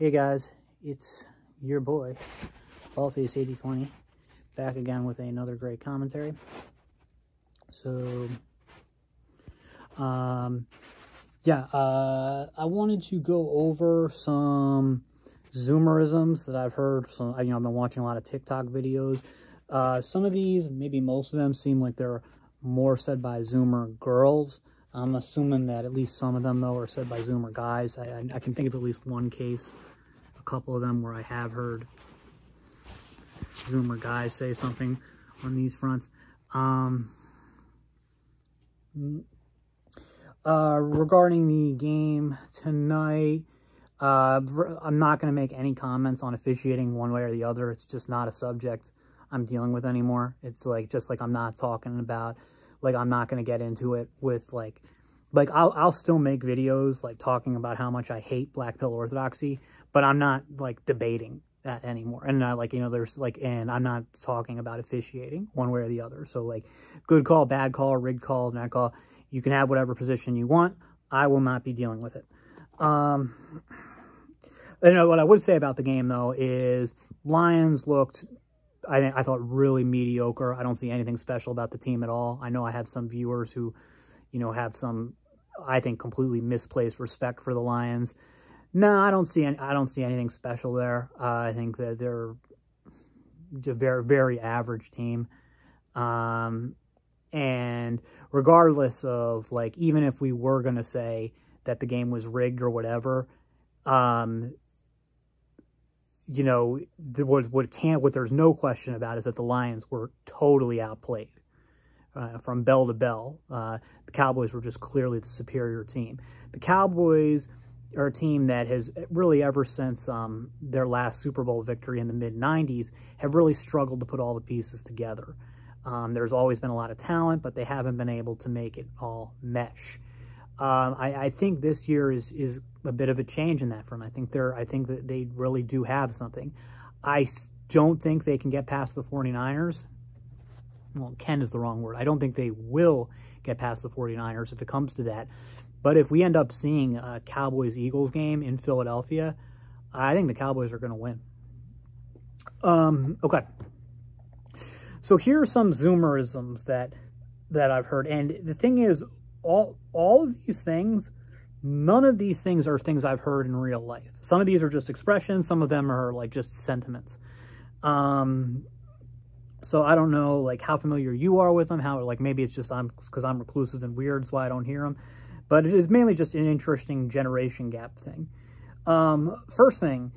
Hey guys, it's your boy, Ballface8020, back again with another great commentary. So, I wanted to go over some Zoomerisms that I've heard. I've been watching a lot of TikTok videos. Some of these, maybe most of them, seem like they're more said by Zoomer girls. I'm assuming that at least some of them, though, are said by Zoomer guys. I can think of at least one case, a couple of them, where I have heard Zoomer guys say something on these fronts. Regarding the game tonight, I'm not going to make any comments on officiating one way or the other. It's just not a subject I'm dealing with anymore. It's just like I'm not talking about, I'm not going to get into it with I'll still make videos talking about how much I hate black pill orthodoxy, but I'm not debating that anymore. And and I'm not talking about officiating one way or the other. So good call, bad call, rigged call, not call. You can have whatever position you want. I will not be dealing with it. What I would say about the game, though, is Lions looked, I thought, really mediocre. I don't see anything special about the team at all. I know I have some viewers who, have some, I think, completely misplaced respect for the Lions. No, I don't see anything special there. I think that they're a very, very average team. And regardless of, even if we were going to say that the game was rigged or whatever, what there's no question about is that the Lions were totally outplayed from bell to bell. The Cowboys were just clearly the superior team. The Cowboys are a team that has really, ever since their last Super Bowl victory in the mid-90s, have really struggled to put all the pieces together. There's always been a lot of talent, but they haven't been able to make it all mesh. I think this year is a bit of a change in that front. I think that they really do have something. I don't think they can get past the 49ers. Well, can is the wrong word. I don't think they will get past the 49ers if it comes to that. But if we end up seeing a Cowboys-Eagles game in Philadelphia, I think the Cowboys are going to win. Okay. So here are some Zoomerisms that I've heard. And the thing is, all of these things, none of these things are things I've heard in real life. Some of these are just expressions. Some of them are just sentiments. So I don't know how familiar you are with them, how maybe it's just because I'm reclusive and weird, so I don't hear them. But it is mainly just an interesting generation gap thing. First thing,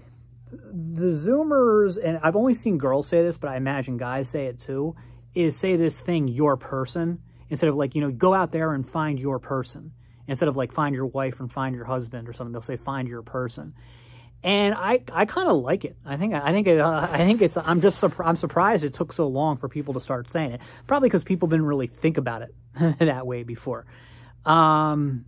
the Zoomers, and I've only seen girls say this, but I imagine guys say it too, is say this thing, your person, instead of go out there and find your person. Instead of find your wife and find your husband or something, they'll say find your person. And I kind of like it. I'm surprised it took so long for people to start saying it. Probably because people didn't really think about it that way before. So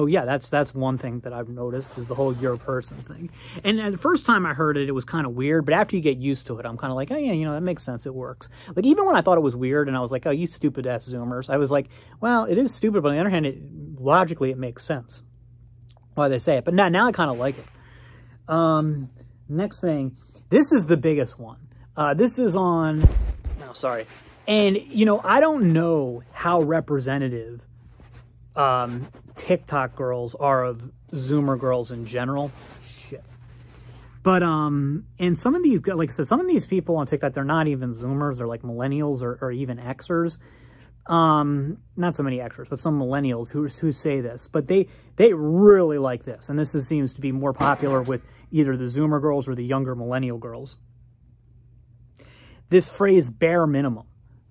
yeah, that's one thing that I've noticed is the whole your person thing. And the first time I heard it, it was kind of weird, but after you get used to it, I'm kind of like, oh yeah, that makes sense. It works. Even when I thought it was weird and I was like, oh, you stupid ass Zoomers, I was like, well, it is stupid, but on the other hand, logically it makes sense why they say it. But now I kind of like it. Next thing, this is the biggest one. This is on, oh, sorry. And, I don't know how representative TikTok girls are of Zoomer girls in general. Shit. But, and some of these, like I said, some of these people on TikTok, they're not even Zoomers. They're millennials or even Xers. Not so many Xers, but some millennials who say this. But they really like this. And this seems to be more popular with either the Zoomer girls or the younger millennial girls. This phrase, bare minimum.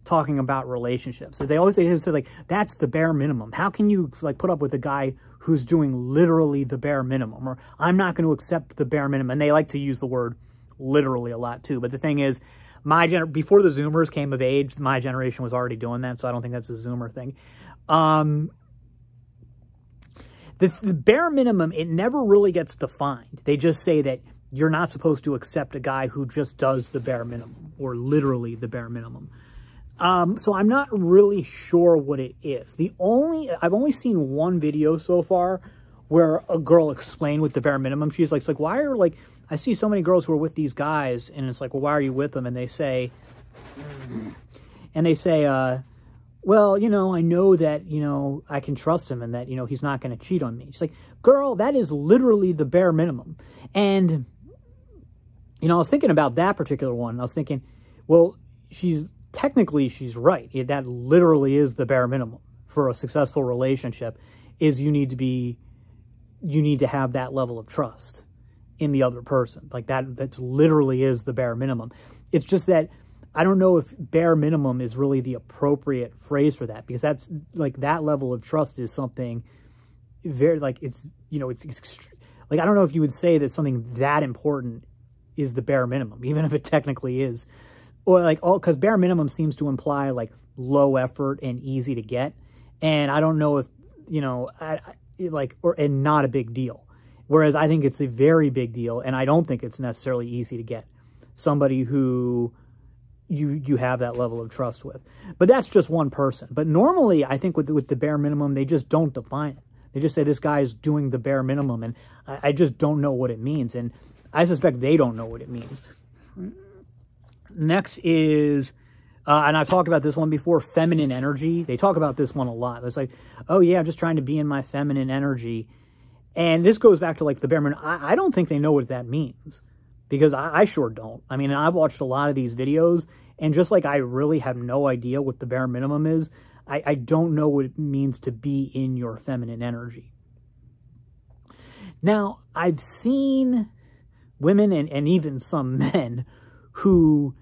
Talking about relationships. So they always say that's the bare minimum. How can you put up with a guy who's doing literally the bare minimum? Or I'm not going to accept the bare minimum. And they like to use the word literally a lot too. But the thing is, before the Zoomers came of age, my generation was already doing that. So I don't think that's a Zoomer thing. The bare minimum, it never really gets defined. They just say that you're not supposed to accept a guy who just does the bare minimum or literally the bare minimum. So I'm not really sure what it is. I've only seen one video so far where a girl explained with the bare minimum. She's like, why are, like, I see so many girls who are with these guys, and it's like, well, why are you with them? And they say, well, you know, I know that, you know, I can trust him and that, you know, he's not going to cheat on me. She's like, girl, that is literally the bare minimum. And, you know, I was thinking about that particular one. I was thinking, well, technically she's right. That literally is the bare minimum for a successful relationship, is you need to have that level of trust in the other person. Like that literally is the bare minimum. It's just that I don't know if bare minimum is really the appropriate phrase for that, because that's like, that level of trust is something very, like, it's, you know, it's like, I don't know if you would say that something that important is the bare minimum, even if it technically is, or like, because bare minimum seems to imply like low effort and easy to get. And I don't know if, you know, and not a big deal. Whereas I think it's a very big deal, and I don't think it's necessarily easy to get somebody who you have that level of trust with. But that's just one person. But normally, I think with the bare minimum, they just don't define it. They just say this guy's doing the bare minimum, and I just don't know what it means. And I suspect they don't know what it means. Next is, and I've talked about this one before, feminine energy. They talk about this one a lot. It's like, oh yeah, I'm just trying to be in my feminine energy. And this goes back to like the bare minimum. I don't think they know what that means, because I sure don't. I mean, I've watched a lot of these videos, and just like I really have no idea what the bare minimum is, I don't know what it means to be in your feminine energy. Now, I've seen women and even some men who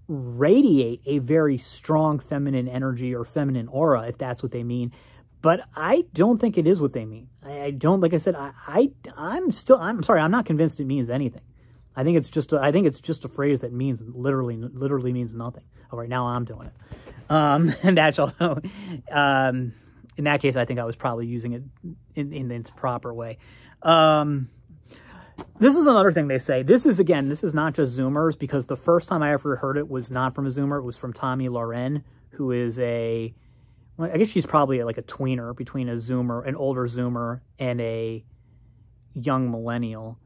radiate a very strong feminine energy or feminine aura, if that's what they mean. But I don't think it is what they mean. I don't, like I said, I'm sorry, I'm not convinced it means anything. I think it's just a phrase that means literally means nothing. All right, now I'm doing it. And that's all. In that case, I think I was probably using it in its proper way. This is another thing they say. This is not just Zoomers, because the first time I ever heard it was not from a Zoomer. It was from Tommy Loren, who is I guess she's probably like a tweener between a Zoomer, an older Zoomer, and a young millennial.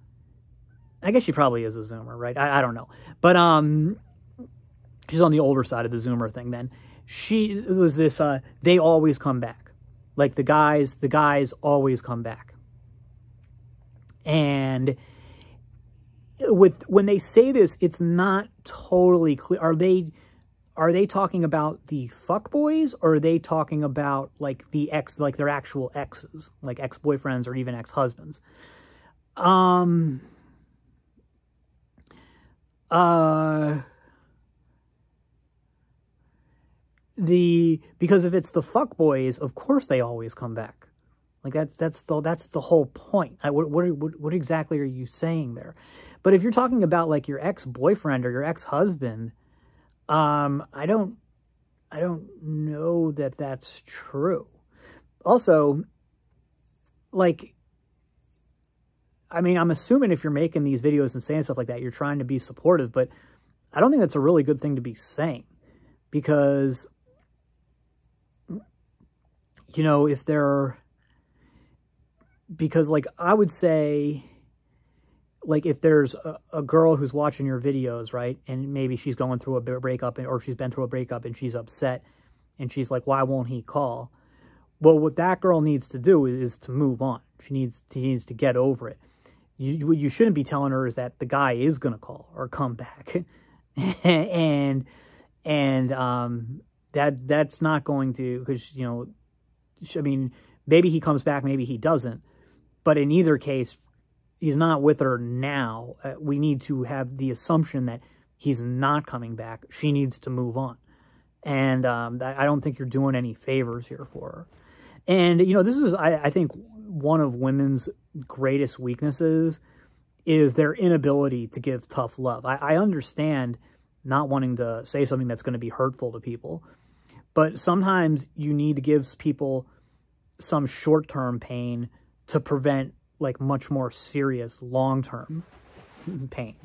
I guess she probably is a Zoomer, right? I don't know. But she's on the older side of the Zoomer thing then. It was this, they always come back. Like the guys always come back. And when they say this, it's not totally clear. Are they talking about the fuckboys, or are they talking about like like their actual exes, like ex-boyfriends or even ex-husbands? Because if it's the fuckboys, of course they always come back. Like that's the whole point. What exactly are you saying there? But if you're talking about like your ex-boyfriend or your ex-husband, I don't know that that's true. Also, like, I mean, I'm assuming if you're making these videos and saying stuff like that, you're trying to be supportive, but I don't think that's a really good thing to be saying, because, you know, because like, I would say, like, if there's a girl who's watching your videos, right, and maybe she's going through a breakup, or she's been through a breakup and she's upset, and she's like, why won't he call? Well, what that girl needs to do is to move on. She needs to get over it. What you shouldn't be telling her is that the guy is going to call or come back. and that's not going to, because, you know, I mean, maybe he comes back, maybe he doesn't. But in either case, he's not with her now. We need to have the assumption that he's not coming back. She needs to move on. And I don't think you're doing any favors here for her. And, you know, this is, I think, one of women's greatest weaknesses is their inability to give tough love. I understand not wanting to say something that's going to be hurtful to people, but sometimes you need to give people some short-term pain to prevent, like, much more serious long-term pain.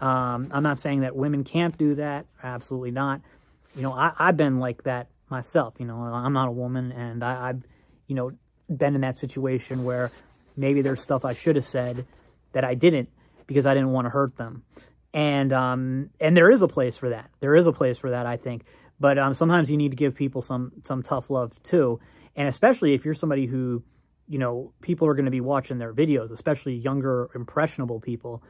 I'm not saying that women can't do that. Absolutely not. You know, I've been like that myself. You know, I'm not a woman, and I've, you know, been in that situation where maybe there's stuff I should have said that I didn't because I didn't want to hurt them. And there is a place for that. There is a place for that, I think. But sometimes you need to give people some tough love too. And especially if you're somebody who, you know, people are going to be watching their videos, especially younger, impressionable people.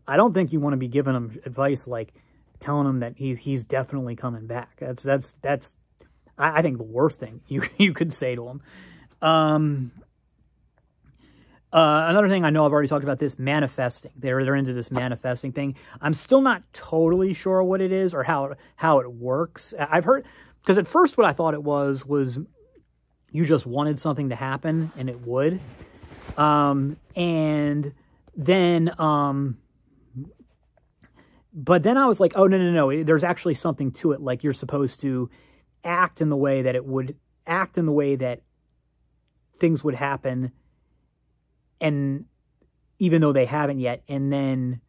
I don't think you want to be giving them advice like telling them that he's definitely coming back. That's I think the worst thing you could say to them. Another thing I know I've already talked about this, manifesting. They're into this manifesting thing. I'm still not totally sure what it is or how it works. I've heard, because at first what I thought it was you just wanted something to happen and it would. And then, but then I was like, oh, no. There's actually something to it. Like you're supposed to act in the way that it would act in the way that things would happen. And even though they haven't yet, and then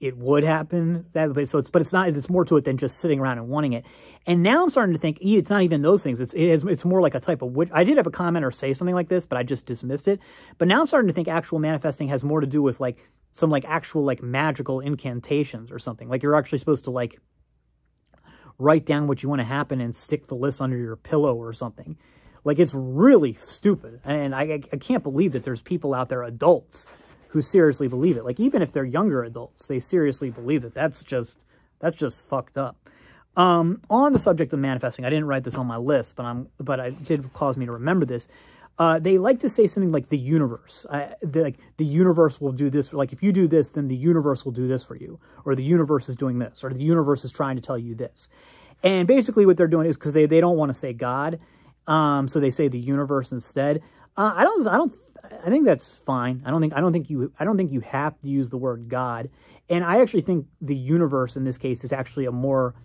it would happen that way. So it's more to it than just sitting around and wanting it. And now I'm starting to think it's not even those things. It's more like a type of witch. I did have a commenter say something like this, but I just dismissed it. But now I'm starting to think actual manifesting has more to do with like some like actual like magical incantations or something. Like you're actually supposed to like write down what you want to happen and stick the list under your pillow or something. Like, it's really stupid. And I can't believe that there's people out there, adults, who seriously believe it. Like, even if they're younger adults, they seriously believe it. That's just fucked up. On the subject of manifesting, I didn't write this on my list, but it did cause me to remember this. They like to say something like the universe. The universe will do this. Like, if you do this, then the universe will do this for you. Or the universe is doing this. Or the universe is trying to tell you this. And basically what they're doing is because they don't want to say God. So they say the universe instead. I think that's fine. I don't think you have to use the word God. And I actually think the universe in this case is actually a more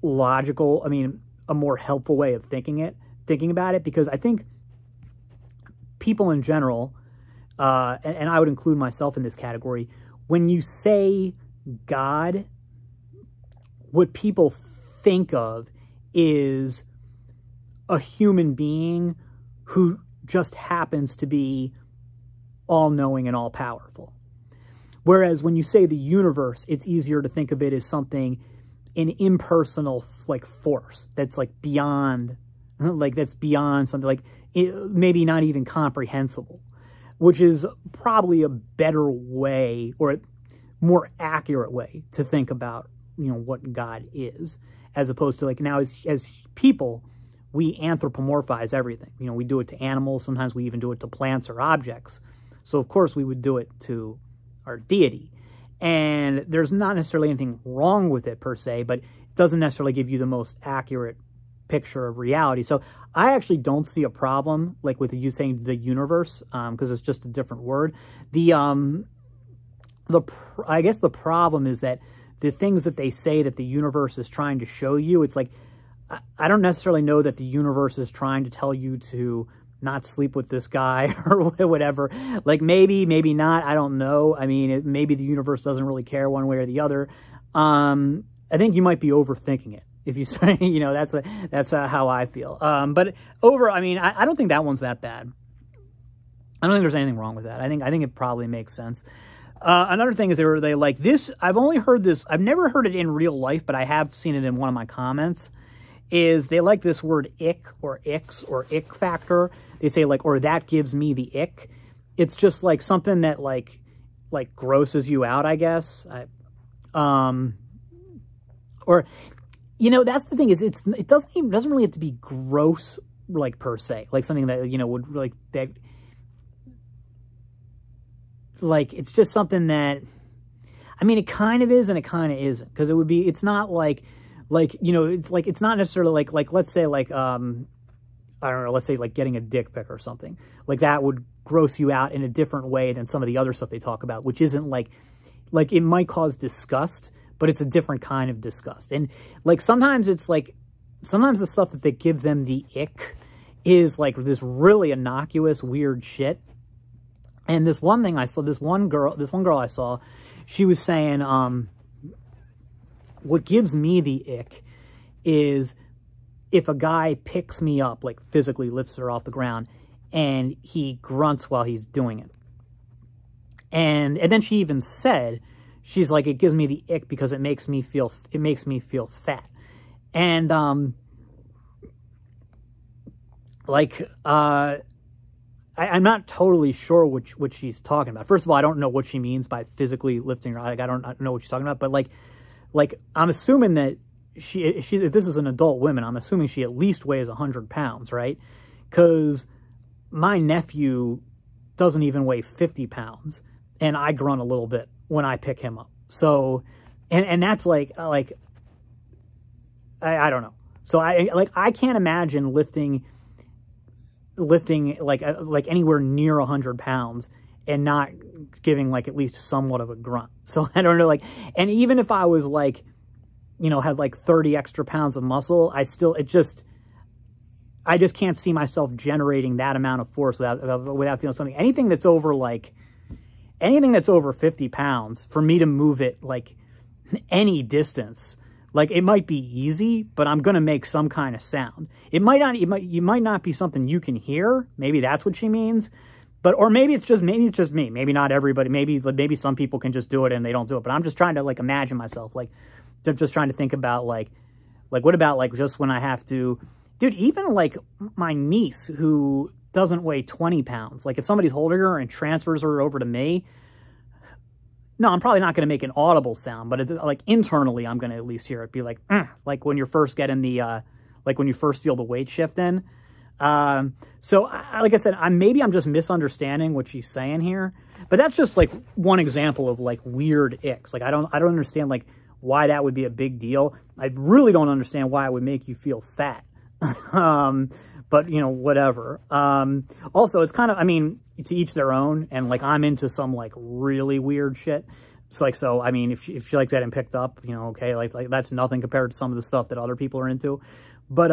logical, a more helpful way of thinking about it, because I think people in general, and I would include myself in this category, when you say God, what people think of is a human being who just happens to be all-knowing and all-powerful. Whereas when you say the universe, it's easier to think of it as something, an impersonal, like, force that's, like, beyond, something, like, maybe not even comprehensible, which is probably a better way, or a more accurate way to think about, what God is, as opposed to, like, now as people, we anthropomorphize everything. We do it to animals. Sometimes we even do it to plants or objects. So, of course, we would do it to our deity. And there's not necessarily anything wrong with it, per se, but it doesn't necessarily give you the most accurate picture of reality. So, I actually don't see a problem, like, with you saying the universe, because it's just a different word. I guess the problem is that the things that they say that the universe is trying to show you, it's like, I don't necessarily know that the universe is trying to tell you to not sleep with this guy or whatever. Like, maybe not. I don't know. Maybe the universe doesn't really care one way or the other. I think you might be overthinking it. If you say, that's how I feel. But I don't think that one's that bad. I don't think there's anything wrong with that. I think it probably makes sense. Another thing is they like this. I've only heard this. I've never heard it in real life, but I have seen it in one of my comments. Is they like this word ick or icks or ick factor. They say like, or that gives me the ick. It's just like something that like grosses you out, I guess. Or, that's the thing is it doesn't really have to be gross, like, per se, like something that, would like that, like, it's just something that, it kind of is and it kind of isn't, because it's not like, it's not necessarily like, let's say like, I don't know, let's say like getting a dick pic or something. Like that would gross you out in a different way than some of the other stuff they talk about, which isn't like it might cause disgust, but it's a different kind of disgust. And like, sometimes it's like, sometimes the stuff that gives them the ick is like this really innocuous, weird shit. And this one thing I saw, this one girl I saw, she was saying, what gives me the ick is if a guy picks me up, like physically lifts her off the ground, and he grunts while he's doing it. And then she even said, she's like, it gives me the ick because it makes me feel fat. And, I'm not totally sure what she's talking about. First of all, I don't know what she means by physically lifting her. Like, I don't know what she's talking about, but like I'm assuming that she, if this is an adult woman, I'm assuming she at least weighs 100 pounds, right? Because my nephew doesn't even weigh 50 pounds, and I grunt a little bit when I pick him up. So, and that's like I don't know. So I can't imagine lifting like anywhere near 100 pounds and not giving like at least somewhat of a grunt. So I don't know, like, and even if I was like, you know, had like 30 extra pounds of muscle, I just can't see myself generating that amount of force without feeling something. Anything that's over 50 pounds, for me to move it like any distance, like, it might be easy, but I'm going to make some kind of sound. You might not be something you can hear. Maybe that's what she means. But, or maybe it's just me. Maybe not everybody. Maybe some people can just do it and they don't do it. But I'm just trying to, like, imagine myself. Like, they're just trying to think about, like, what about, like, just when I have to, dude, even, like, my niece who doesn't weigh 20 pounds. Like, if somebody's holding her and transfers her over to me, no, I'm probably not going to make an audible sound, but it's like internally, I'm going to at least hear it be like, like when you're first getting the, like when you first feel the weight shift in. So like I said, maybe I'm just misunderstanding what she's saying here, but that's just like one example of like weird icks. Like, I don't understand like why that would be a big deal. I really don't understand why it would make you feel fat. But, you know, whatever. Also, it's kind of, I mean, to each their own, and, like, I'm into some, like, really weird shit. It's like, so, I mean, if she likes getting picked up, you know, okay, like that's nothing compared to some of the stuff that other people are into. But,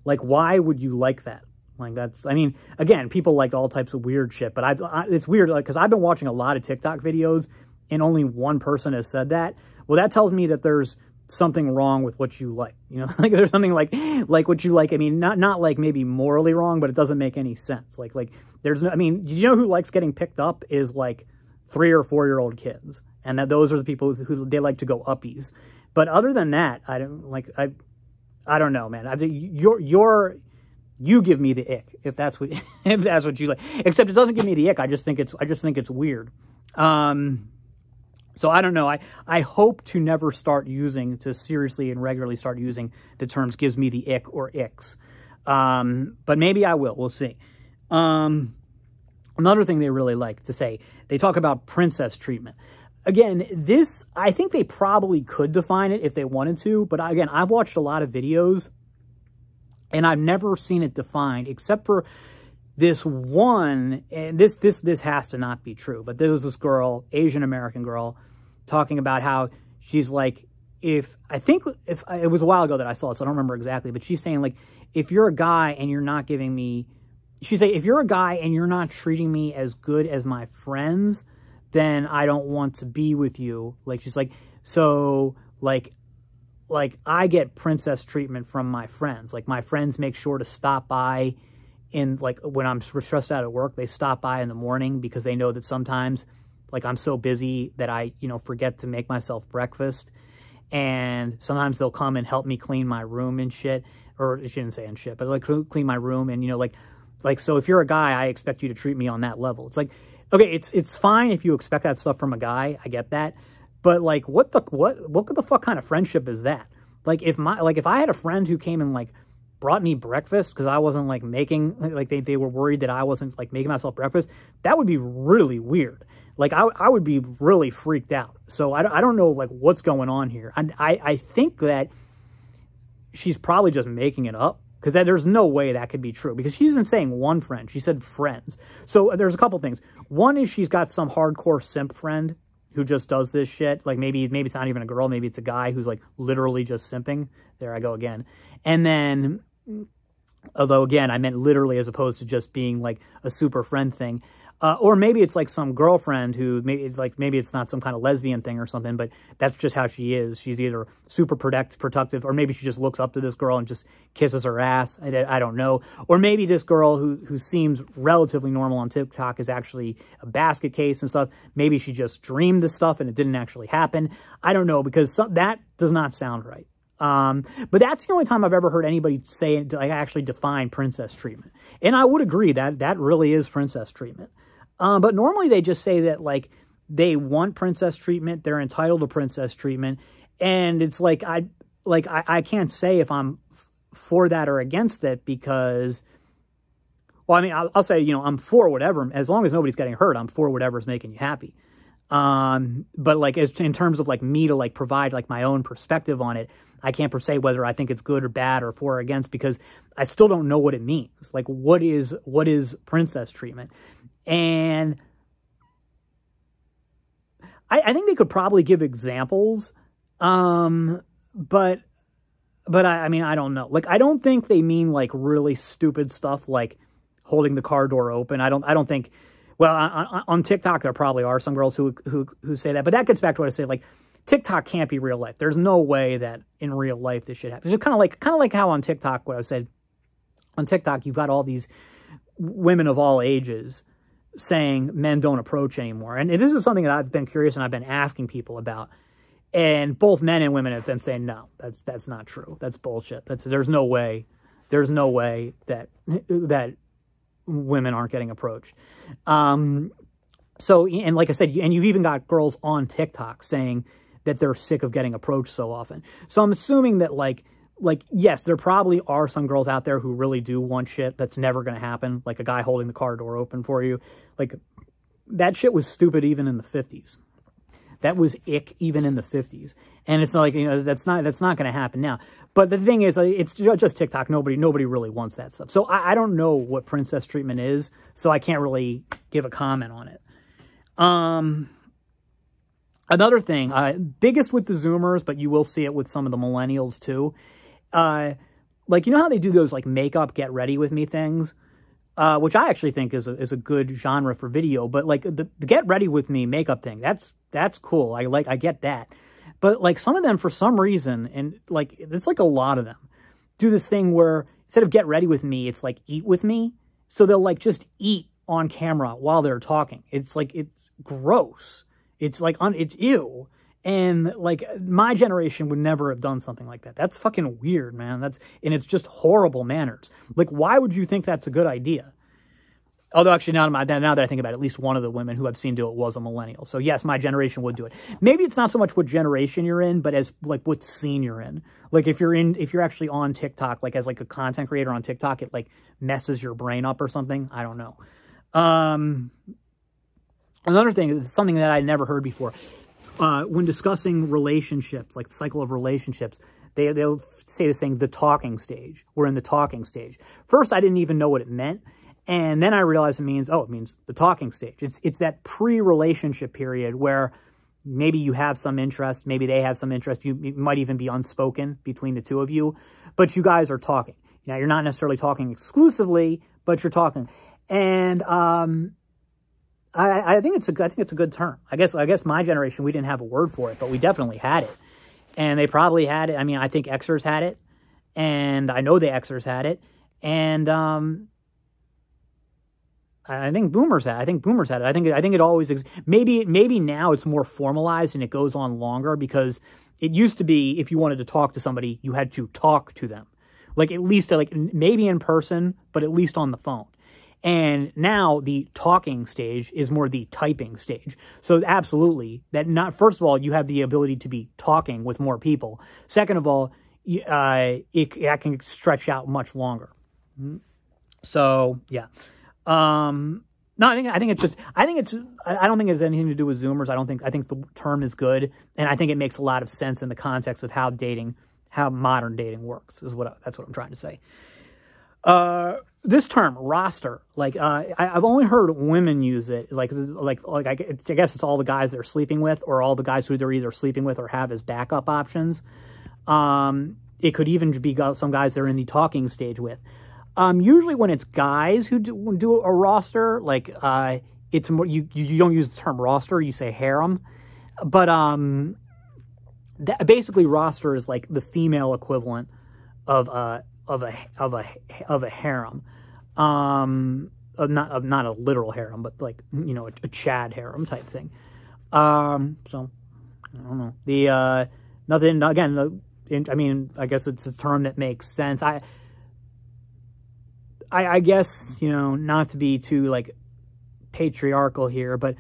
like, why would you like that? Like, that's, I mean, again, people like all types of weird shit, but it's weird, like, because I've been watching a lot of TikTok videos, and only one person has said that. Well, that tells me that there's something wrong with what you like, you know, like there's something like what you like. I mean, not like maybe morally wrong, but it doesn't make any sense. Like there's no, I mean, you know who likes getting picked up is like 3 or 4-year-old kids. And that those are the people who they like to go uppies. But other than that, I don't like, I don't know, man. You give me the ick if that's what, if that's what you like, except it doesn't give me the ick. I just think it's weird. So I don't know. I hope to never to seriously and regularly start using the terms gives me the ick or icks. But maybe I will. We'll see. Another thing they really like to say, they talk about princess treatment. Again, this, I think they probably could define it if they wanted to. But again, I've watched a lot of videos and I've never seen it defined except for this one, and this has to not be true, but there was this girl, Asian American girl, talking about how she's like, it was a while ago that I saw it, so I don't remember exactly, but she's saying like, if you're a guy and you're not giving me, she's saying, if you're a guy and you're not treating me as good as my friends, then I don't want to be with you. Like, she's like, so like I get princess treatment from my friends. Like, my friends make sure to stop by in, like, when I'm stressed out at work, they stop by in the morning because they know that sometimes, like, I'm so busy that I, you know, forget to make myself breakfast. And sometimes they'll come and help me clean my room and shit. Or she didn't say and shit, but like clean my room. And, you know, like, so if you're a guy, I expect you to treat me on that level. It's like, okay, it's fine if you expect that stuff from a guy. I get that. But like, what the fuck kind of friendship is that? Like, if I had a friend who came and like brought me breakfast because I wasn't like making, like they were worried that I wasn't like making myself breakfast, that would be really weird. Like, I would be really freaked out. So I don't know like what's going on here. I think that she's probably just making it up, because there's no way that could be true, because she isn't saying one friend. She said friends. So there's a couple things. One is she's got some hardcore simp friend who just does this shit. Like, maybe it's not even a girl. Maybe it's a guy who's like literally just simping. There I go again. And then, although again, I meant literally as opposed to just being like a super friend thing. Or maybe it's like some girlfriend who maybe it's not some kind of lesbian thing or something, but that's just how she is. She's either super protective, or maybe she just looks up to this girl and just kisses her ass. I don't know. Or maybe this girl who seems relatively normal on TikTok is actually a basket case and stuff. Maybe she just dreamed this stuff and it didn't actually happen. I don't know, because that does not sound right. But that's the only time I've ever heard anybody say, like, actually define princess treatment. And I would agree that really is princess treatment. But normally they just say that, like, they want princess treatment, they're entitled to princess treatment, and it's like, I can't say if I'm for that or against it, because, well, I mean, I'll say, you know, I'm for whatever, as long as nobody's getting hurt, I'm for whatever's making you happy. But like, in terms of like me to like provide like my own perspective on it, I can't per se whether I think it's good or bad or for or against, because I still don't know what it means. Like, what is princess treatment? And I think they could probably give examples. But I mean, I don't know. Like, I don't think they mean like really stupid stuff like holding the car door open. I don't think, well, on TikTok, there probably are some girls who say that, but that gets back to what I said, like, TikTok can't be real life. There's no way that in real life this should happen. It's kind of like how on TikTok, what I said, on TikTok, you've got all these women of all ages saying men don't approach anymore. And this is something that I've been curious and I've been asking people about. And both men and women have been saying, no, that's not true. That's bullshit. There's no way that women aren't getting approached. So, and like I said, and you've even got girls on TikTok saying that they're sick of getting approached so often. So I'm assuming that like, yes, there probably are some girls out there who really do want shit that's never going to happen. Like a guy holding the car door open for you. Like, that shit was stupid even in the 50s. That was ick even in the 50s. And it's like, you know, that's not going to happen now. But the thing is, it's just TikTok. Nobody really wants that stuff. So I don't know what princess treatment is, so I can't really give a comment on it. Another thing, biggest with the Zoomers, but you will see it with some of the millennials too. Like, you know how they do those like makeup get ready with me things, which I actually think is a good genre for video. But like the get ready with me makeup thing, that's cool. I get that. But like some of them, for some reason, and like it's like a lot of them, do this thing where instead of get ready with me, it's like eat with me. So they'll like just eat on camera while they're talking. It's like, it's gross. It's like, it's ew. And like my generation would never have done something like that. That's fucking weird, man. And it's just horrible manners. Like, why would you think that's a good idea? Although actually now that I think about it, at least one of the women who I've seen do it was a millennial. So yes, my generation would do it. Maybe it's not so much what generation you're in, but as like what scene you're in. Like if you're actually on TikTok, like as like a content creator on TikTok, it like messes your brain up or something. I don't know. Another thing, something that I never heard before, when discussing relationships, like the cycle of relationships, they'll say this thing, the talking stage. We're in the talking stage. First, I didn't even know what it meant. And then I realized it means the talking stage. It's that pre-relationship period where maybe you have some interest, maybe they have some interest. It might even be unspoken between the two of you, but you guys are talking. Now, you're not necessarily talking exclusively, but you're talking. And I think it's a good term. I guess my generation, we didn't have a word for it, but we definitely had it. And they probably had it. I mean, I think Xers had it, and I know the Xers had it, and I think boomers had it. I think it always maybe now it's more formalized and it goes on longer, because it used to be if you wanted to talk to somebody, you had to talk to them. Like at least like maybe in person, but at least on the phone. And now the talking stage is more the typing stage. So absolutely, first of all, you have the ability to be talking with more people. Second of all, it can stretch out much longer. So yeah. No, I don't think it has anything to do with Zoomers. I think the term is good, and I think it makes a lot of sense in the context of how modern dating works. That's what I'm trying to say. This term, roster, like, I've only heard women use it, I guess it's all the guys they're sleeping with, or all the guys who they're either sleeping with or have as backup options. It could even be some guys they're in the talking stage with. Usually when it's guys who do a roster, like, it's more, you don't use the term roster, you say harem. But basically roster is like the female equivalent of a harem. Not a literal harem, but like, you know, a Chad harem type thing. So I don't know. The nothing again. I mean, I guess it's a term that makes sense. I guess, you know, not to be too like patriarchal here, but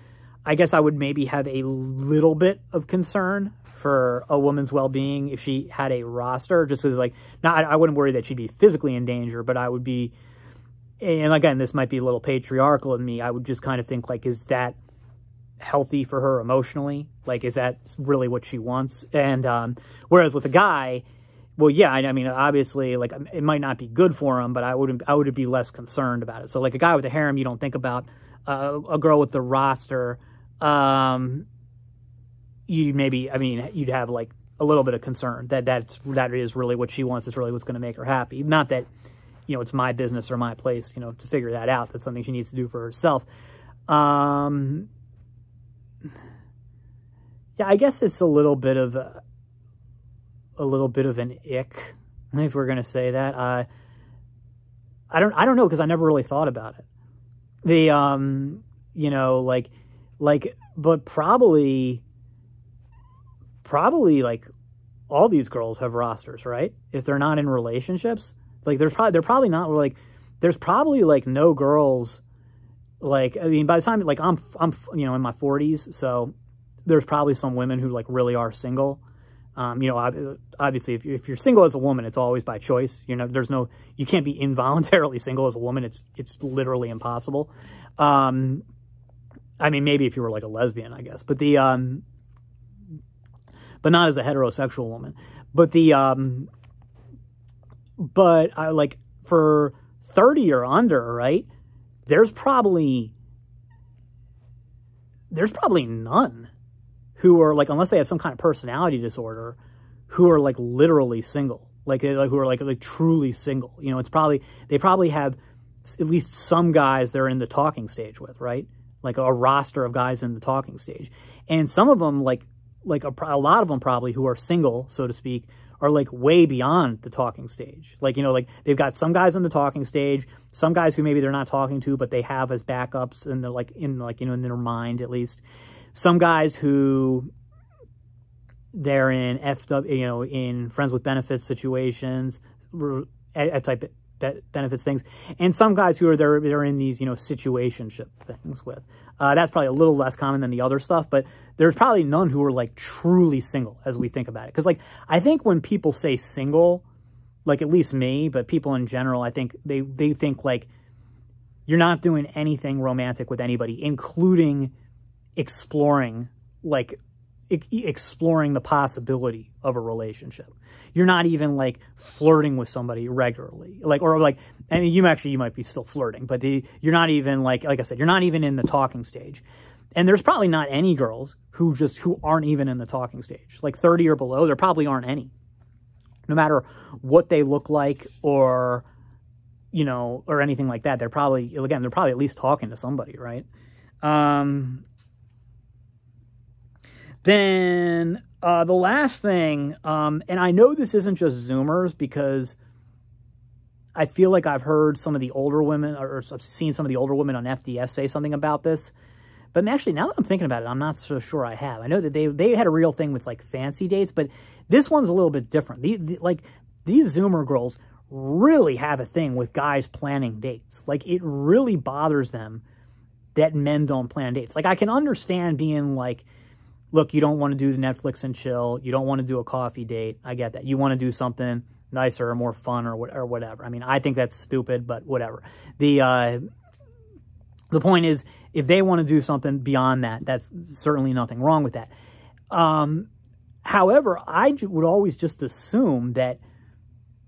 I guess I would maybe have a little bit of concern for a woman's well-being if she had a roster, just because, like, I wouldn't worry that she'd be physically in danger, but I would be, and again, this might be a little patriarchal in me, I would just kind of think, like, is that healthy for her emotionally? Like, is that really what she wants? And whereas with a guy, well, yeah, I mean, obviously, like, it might not be good for him, but I would be less concerned about it. So, like, a guy with a harem, you don't think about. A girl with the roster, you maybe, I mean, you'd have like a little bit of concern that is really what she wants, is really what's going to make her happy. Not that, you know, it's my business or my place, you know, to figure that out. That's something she needs to do for herself. Yeah, I guess it's a little bit of an ick, if we're going to say that. I don't know, because I never really thought about it. The, you know, like, but probably like all these girls have rosters, right? If they're not in relationships, like they're probably not, like, there's probably like no girls, like, I mean, by the time, like, I'm, you know, in my 40s, so there's probably some women who like really are single. You know, obviously if you're single as a woman, it's always by choice. You know, you can't be involuntarily single as a woman. It's literally impossible. I mean, maybe if you were like a lesbian, I guess, but but not as a heterosexual woman. But but I like for 30 or under, right? There's probably none who are like, unless they have some kind of personality disorder, who are like literally single, like who are like truly single. You know, they probably have at least some guys they're in the talking stage with, right? Like a roster of guys in the talking stage. And some of them, like a lot of them probably who are single, so to speak, are like way beyond the talking stage. Like, you know, like they've got some guys in the talking stage, some guys who maybe they're not talking to, but they have as backups, and they're like in, like, you know, in their mind at least. Some guys who they're in FW, you know, in friends with benefits situations, type benefits things, and some guys who are they're in these, you know, situationship things with. That's probably a little less common than the other stuff, but there's probably none who are like truly single as we think about it. Because like, I think when people say single, like at least me, but people in general, I think they think like you're not doing anything romantic with anybody, including exploring the possibility of a relationship. You're not even like flirting with somebody regularly, like, or like, I mean, you might be still flirting, but you're not even like I said, you're not even in the talking stage. And there's probably not any girls who aren't even in the talking stage, like 30 or below. There probably aren't any, no matter what they look like, or, you know, or anything like that. They're probably at least talking to somebody, right? Then the last thing, and I know this isn't just Zoomers, because I feel like I've heard some of the older women, or I've seen some of the older women on FDS say something about this. But actually, now that I'm thinking about it, I'm not so sure I have. I know that they had a real thing with like fancy dates, but this one's a little bit different. These Zoomer girls really have a thing with guys planning dates. Like, it really bothers them that men don't plan dates. Like, I can understand being like, look, you don't want to do the Netflix and chill. You don't want to do a coffee date. I get that. You want to do something nicer or more fun or whatever. I mean, I think that's stupid, but whatever. The point is, if they want to do something beyond that, that's certainly nothing wrong with that. However, I would always just assume that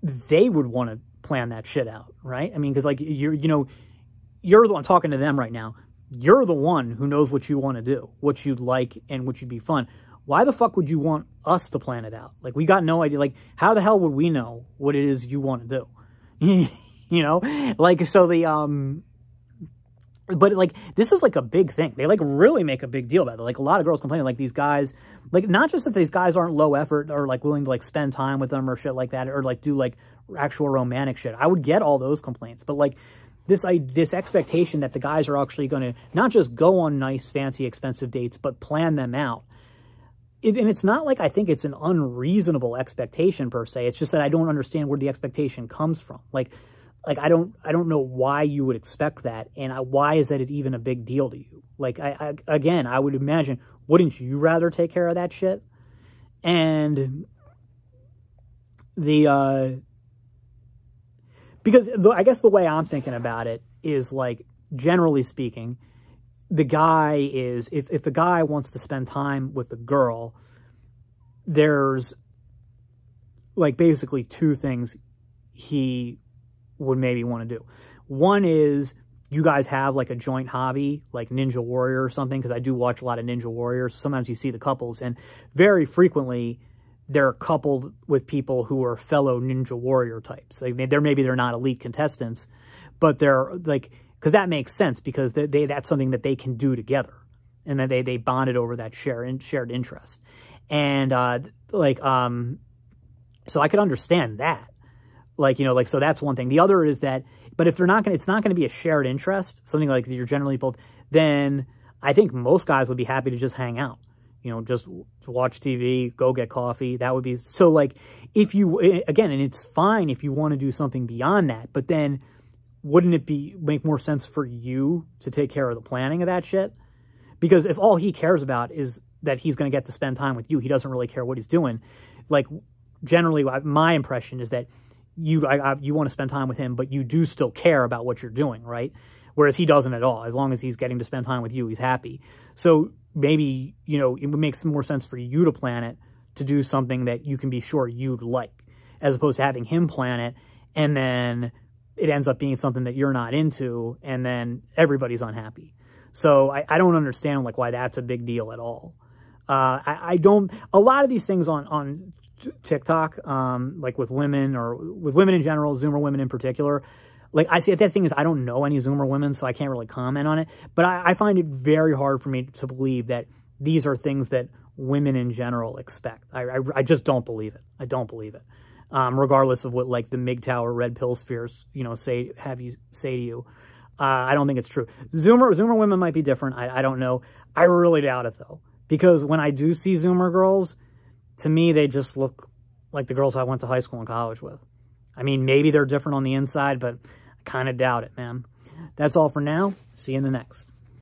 they would want to plan that shit out, right? I mean, because like you're the one talking to them right now. You're the one who knows what you want to do, what you'd like, and what you'd be fun. Why the fuck would you want us to plan it out? Like, we got no idea. Like, how the hell would we know what it is you want to do? You know? Like, so But, like, this is, like, a big thing. They, like, really make a big deal about it. Like, a lot of girls complaining, like, these guys, like, not just that these guys aren't low effort or, like, willing to, like, spend time with them or shit like that, or, like, do, like, actual romantic shit. I would get all those complaints. But, like, this expectation that the guys are actually going to not just go on nice, fancy, expensive dates, but plan them out. And it's not like I think it's an unreasonable expectation, per se. It's just that I don't understand where the expectation comes from. Like I don't know why you would expect that, and why is that even a big deal to you? Like, again, I would imagine, wouldn't you rather take care of that shit? And because I guess the way I'm thinking about it is, like, generally speaking, the guy is, if the guy wants to spend time with the girl, there's, like, basically two things he would maybe want to do. One is you guys have, like, a joint hobby, like Ninja Warrior or something, because I do watch a lot of Ninja Warriors. Sometimes you see the couples, and very frequently they're coupled with people who are fellow Ninja Warrior types. Like, maybe they're not elite contestants, but they're, like, because that makes sense, because that's something that they can do together, and that they bonded over that shared interest. And so I could understand that. Like, you know, like, so that's one thing. The other is that, but if they're not going to, it's not going to be a shared interest, something like you're generally both, then I think most guys would be happy to just hang out, you know, just watch TV, go get coffee. That would be, so, like, if you, again, and it's fine if you want to do something beyond that, but then wouldn't it make more sense for you to take care of the planning of that shit? Because if all he cares about is that he's going to get to spend time with you, he doesn't really care what he's doing. Like, generally, my impression is that you want to spend time with him, but you do still care about what you're doing, right? Whereas he doesn't at all. As long as he's getting to spend time with you, he's happy. So maybe, you know, it would make more sense for you to plan it, to do something that you can be sure you'd like, as opposed to having him plan it, and then it ends up being something that you're not into, and then everybody's unhappy. So I don't understand, like, why that's a big deal at all. I don't, a lot of these things on TikTok, like with women, or with women in general, Zoomer women in particular, like, I see that thing is, I don't know any Zoomer women, so I can't really comment on it, but I find it very hard for me to believe that these are things that women in general expect. I just don't believe it. I don't believe it. Regardless of what, like, the MGTOW or red pill spheres, you know, say to you. I don't think it's true. Zoomer women might be different. I don't know. I really doubt it, though. Because when I do see Zoomer girls, to me, they just look like the girls I went to high school and college with. I mean, maybe they're different on the inside, but I kind of doubt it, man. That's all for now. See you in the next.